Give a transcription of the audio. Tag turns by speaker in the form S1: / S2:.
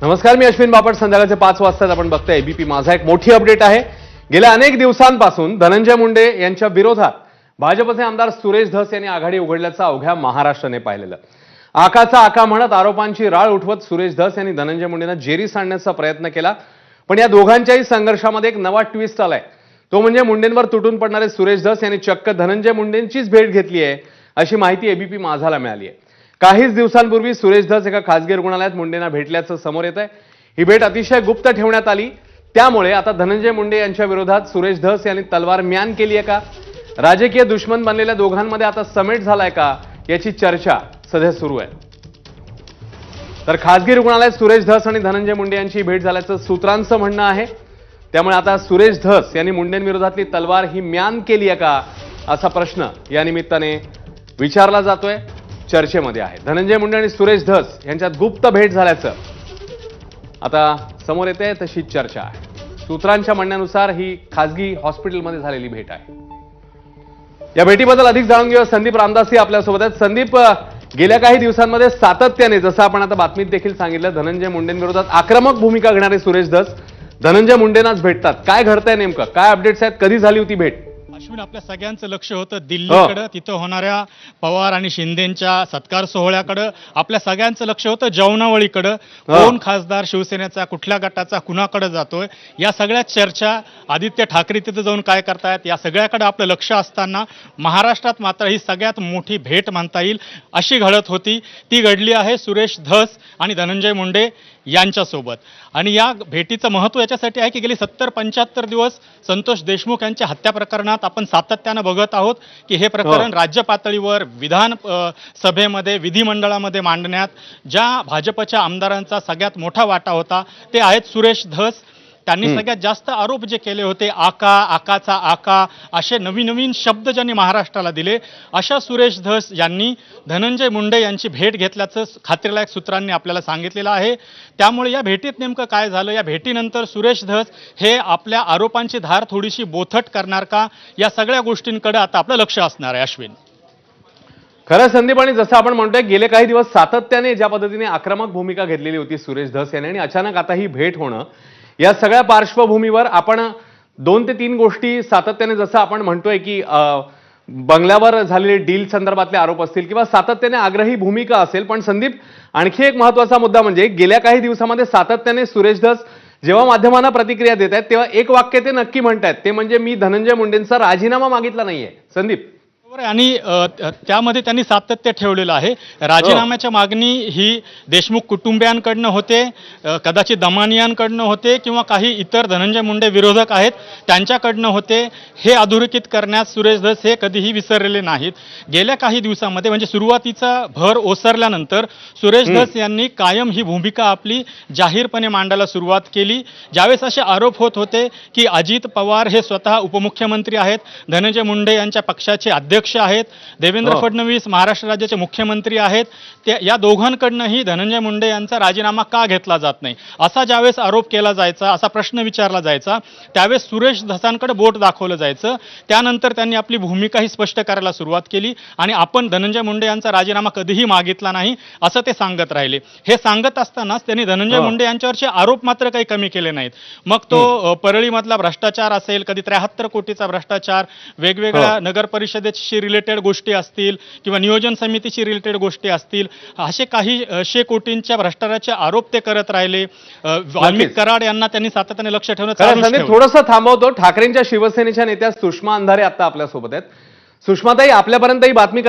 S1: नमस्कार, मी अश्विन बापट. संध्याकाळचे 5 वाजता आपण बघताय एबीपी माझा. एक मोठी अपडेट आहे. गेल्या अनेक दिवसांपासून धनंजय मुंडे यांच्या विरोधात भाजपचे आमदार सुरेश धस यांनी आघाडी उघडल्याचं अवघ्या महाराष्ट्राने पाहिलेलं. आकाचा आका म्हणत आरोपांची राळ उठवत सुरेश धस यांनी धनंजय मुंडेंना जेरी सांडण्याचा प्रयत्न केला. पण या दोघांच्याही संघर्षामध्ये एक नवा ट्विस्ट आलाय. तो म्हणजे मुंडेंवर तुटून पडणारे सुरेश धस यांनी चक्क धनंजय मुंडेंचीच भेट घेतली आहे, अशी माहिती एबीपी माझाला मिळाली आहे. काहीच दिवसांपूर्वी सुरेश धस एका खासगी रुग्णालयात मुंडेंना भेटल्याचं समोर येत आहे. ही भेट अतिशय गुप्त ठेवण्यात आली. त्यामुळे आता धनंजय मुंडे यांच्या विरोधात सुरेश धस यांनी तलवार म्यान केली आहे का? राजकीय दुश्मन बनलेल्या दोघांमध्ये आता समेट झालाय का, याची चर्चा सध्या सुरू आहे. तर खासगी रुग्णालयात सुरेश धस आणि धनंजय मुंडे यांची भेट झाल्याचं सूत्रांचं म्हणणं आहे. त्यामुळे आता सुरेश धस यांनी मुंडेंविरोधातली तलवार ही म्यान केली आहे का, असा प्रश्न या निमित्ताने विचारला जातोय, चर्चेमध्ये आहे. धनंजय मुंडे आणि सुरेश धस यांच्यात गुप्त भेट झाल्याचं आता समोर येते, तशी चर्चा आहे. सूत्रांच्या म्हणण्यानुसार ही खासगी हॉस्पिटलमध्ये झालेली भेट आहे. या भेटीबद्दल अधिक जाणून घेऊया. संदीप रामदासी आपल्यासोबत आहेत. संदीप, गेल्या काही दिवसांमध्ये सातत्याने, जसं आपण आता बातमीत देखील सांगितलं, धनंजय मुंडेंविरोधात आक्रमक भूमिका घेणारे सुरेश धस धनंजय मुंडेंनाच भेटतात. काय घडतंय नेमकं? काय अपडेट्स आहेत? कधी झाली होती भेट?
S2: अश्विन, आपल्या सगळ्यांचं लक्ष होतं दिल्लीकडे. तिथं होणाऱ्या पवार आणि शिंदेंच्या सत्कार सोहळ्याकडे आपल्या सगळ्यांचं लक्ष होतं. जेवणावळीकडे कोण खासदार शिवसेनेचा, कुठल्या गटाचा, कुणाकडे जातोय, या सगळ्या चर्चा, आदित्य ठाकरे तिथं जाऊन काय करतायत, या सगळ्याकडे आपलं लक्ष असताना महाराष्ट्रात मात्र ही सगळ्यात मोठी भेट म्हणता येईल अशी घडत होती. ती घडली आहे सुरेश धस आणि धनंजय मुंडे यांच्यासोबत. आणि या भेटीचं महत्त्व याच्यासाठी आहे की गेली 70-75 दिवस संतोष देशमुख यांच्या हत्या प्रकरणात आपण सातत्यानं बघत आहोत की हे प्रकरण राज्य पातळीवर, विधान सभेमध्ये, विधिमंडळामध्ये मांडण्यात ज्या भाजपच्या आमदारांचा सगळ्यात मोठा वाटा होता ते आहेत सुरेश धस. त्यांनी सगळ्यात जास्त आरोप जे केले होते, आकाचा आका, असे नवीन नवीन शब्द ज्यांनी महाराष्ट्राला दिले, अशा सुरेश धस यांनी धनंजय मुंडे यांची भेट घेतल्याचं खात्रीलायक सूत्रांनी आपल्याला सांगितलेलं आहे. त्यामुळे या भेटीत नेमकं काय झालं, या भेटीनंतर सुरेश धस हे आपल्या आरोपांची धार थोडीशी बोथट करणार का, या सगळ्या गोष्टींकडे आता आपलं लक्ष असणार आहे. अश्विन,
S1: खरं संदीप, आणि जसं आपण म्हणतोय गेले काही दिवस सातत्याने ज्या पद्धतीने आक्रमक भूमिका घेतलेली होती सुरेश धस यांनी, आणि अचानक आता ही भेट होणं, या सगळ्या पार्श्वभूमीवर आपण 2 ते 3 गोष्टी सातत्याने, जसं आपण म्हणतोय की बंगल्यावर झालेले डील संदर्भातले आरोप असतील किंवा सातत्याने आग्रही भूमिका असेल. पण संदीप, आणखी एक महत्वाचा मुद्दा म्हणजे गेल्या काही दिवसामध्ये सातत्याने सुरेश धस जेव्हा माध्यमांना प्रतिक्रिया देत आहेत तेव्हा एक वाक्य ते नक्की म्हणतायत, ते म्हणजे मी धनंजय मुंडेंचा राजीनामा मागितला नाहीये. संदीप,
S2: आणि त्यामध्ये त्यांनी सातत्य ठेवलेलं आहे. राजीनाम्याच्या मागणी ही देशमुख कुटुंबियांकडनं होते, कदाचित दमानियांकडनं होते, किंवा काही इतर धनंजय मुंडे विरोधक आहेत त्यांच्याकडनं होते. हे अधोरेखित करण्यास सुरेश धस हे कधीही विसरलेले नाहीत. गेल्या काही दिवसांमध्ये, म्हणजे सुरुवातीचा भर ओसरल्यानंतर सुरेश धस यांनी कायम ही भूमिका आपली जाहीरपणे मांडायला सुरुवात केली. ज्यावेळेस असे आरोप होत होते की अजित पवार हे स्वतः उपमुख्यमंत्री आहेत, धनंजय मुंडे यांच्या पक्षाचे अध्यक्ष आहेत, देवेंद्र फडणवीस महाराष्ट्र राज्याचे मुख्यमंत्री आहेत, या दोघांकडनंही धनंजय मुंडे यांचा राजीनामा का घेतला जात नाही, असा ज्यावेळेस आरोप केला जायचा, असा प्रश्न विचारला जायचा, त्यावेळेस सुरेश धसांकडे बोट दाखवलं जायचं. त्यानंतर त्यांनी आपली भूमिका ही स्पष्ट करायला सुरुवात केली आणि आपण धनंजय मुंडे यांचा राजीनामा कधीही मागितला नाही असं ते सांगत राहिले. हे सांगत असतानाच त्यांनी धनंजय मुंडे यांच्यावरचे आरोप मात्र काही कमी केले नाहीत. मग तो परळीमधला भ्रष्टाचार असेल, कधी 73 कोटीचा भ्रष्टाचार, वेगवेगळ्या नगर परिषदेची रिलेटेड गोष्टी असतील किंवा नियोजन समितीशी रिलेटेड गोष्टी असतील, असे काही 100 कोटींच्या भ्रष्टाचाराचे आरोप ते करत राहिले. वाल्मिक कराड यांना त्यांनी सातत्याने लक्ष ठेवणं.
S1: थोडंसं थांबवतो. ठाकरेंच्या शिवसेनेच्या नेत्या सुषमा अंधारे आता आपल्यासोबत आहेत. सुषमाताई, आपल्यापर्यंत ही बातमी